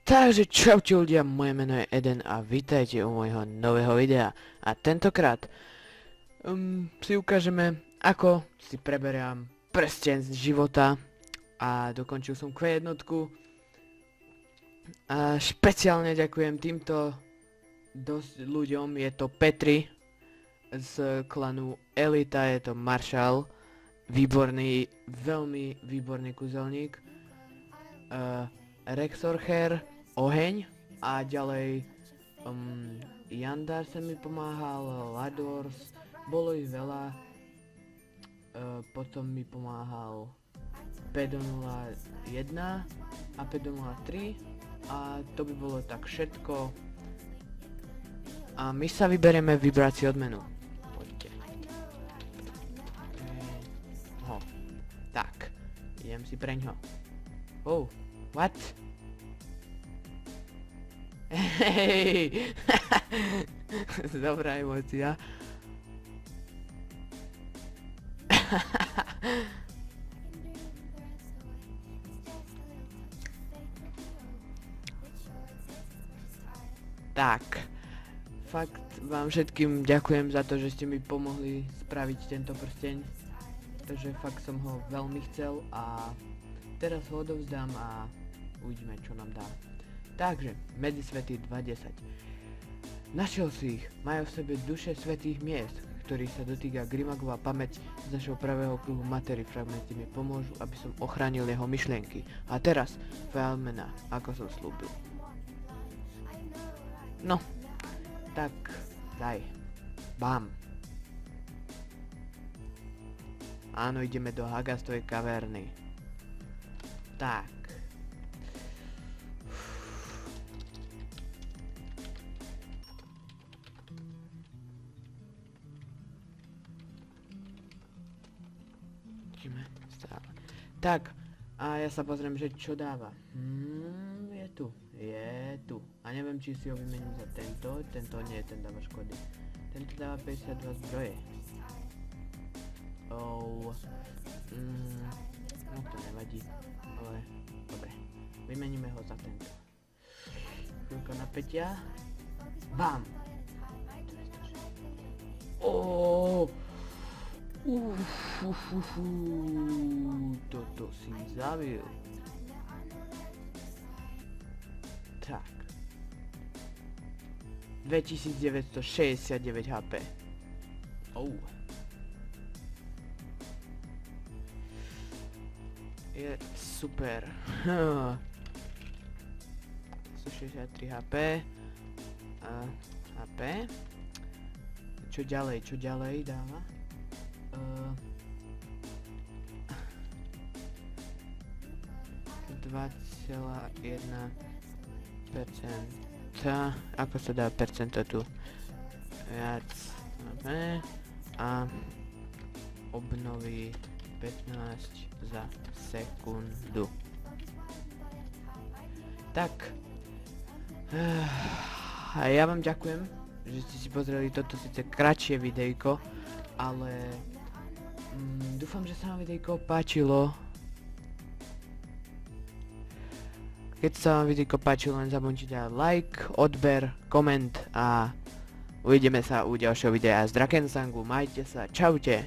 Takže čaute ľudia, moje meno je Eden a vítajte u môjho nového videa. A tentokrát si ukážeme, ako si preberám prsteň z života. A dokončil som Q1. A špeciálne ďakujem týmto ľuďom, je to Petri z klanu Elita, je to Marshall, výborný, veľmi výborný kúzelník. Rexorcher, oheň, a ďalej Jandar sa mi pomáhal, Ladors, bolo ich veľa, potom mi pomáhal P01 a P03 a to by bolo tak všetko a my sa vyberieme vybrať si odmenu. Poďte. Tak, idem si preňho. Oh, what? Hej, dobrá emócia. Tak, fakt vám všetkým ďakujem za to, že ste mi pomohli spraviť tento prsteň, pretože fakt som ho veľmi chcel a teraz ho odovzdám a uvidíme, čo nám dá. Takže, Medzisvety 2.10. Našiel si ich, majú v sebe duše svätých miest, ktorých sa dotýka Grimagova pamäť z našeho pravého kruhu matery. Fragmenty mi pomôžu, aby som ochránil jeho myšlienky. A teraz, Fealmena, ako som slúbil. No, tak, daj. Bam. Áno, ideme do Hagastovej kaverny. Tak. Tak, a ja sa pozriem, že čo dáva. Je tu. A neviem, či si ho vymením za tento nie, ten dáva škody. Tento dáva 52 zdroje. No to nevadí, ale dobre. Vymeníme ho za tento. Chvíľka napätia. Bam! Toto si zabil. Tak. 2969 HP. Je super. 163 HP. Čo ďalej dáva? 2,1%. Ako sa dá percento tu? Viac. A obnoví 15 za sekundu. Tak. A ja vám ďakujem, že ste si pozreli toto síce kratšie videjko, ale dúfam, že sa vám videjko páčilo. Keď sa vám videjko páčilo, len zabudnite dať like, odber, koment a uvidíme sa u ďalšieho videa z Drakensangu. Majte sa, čaute.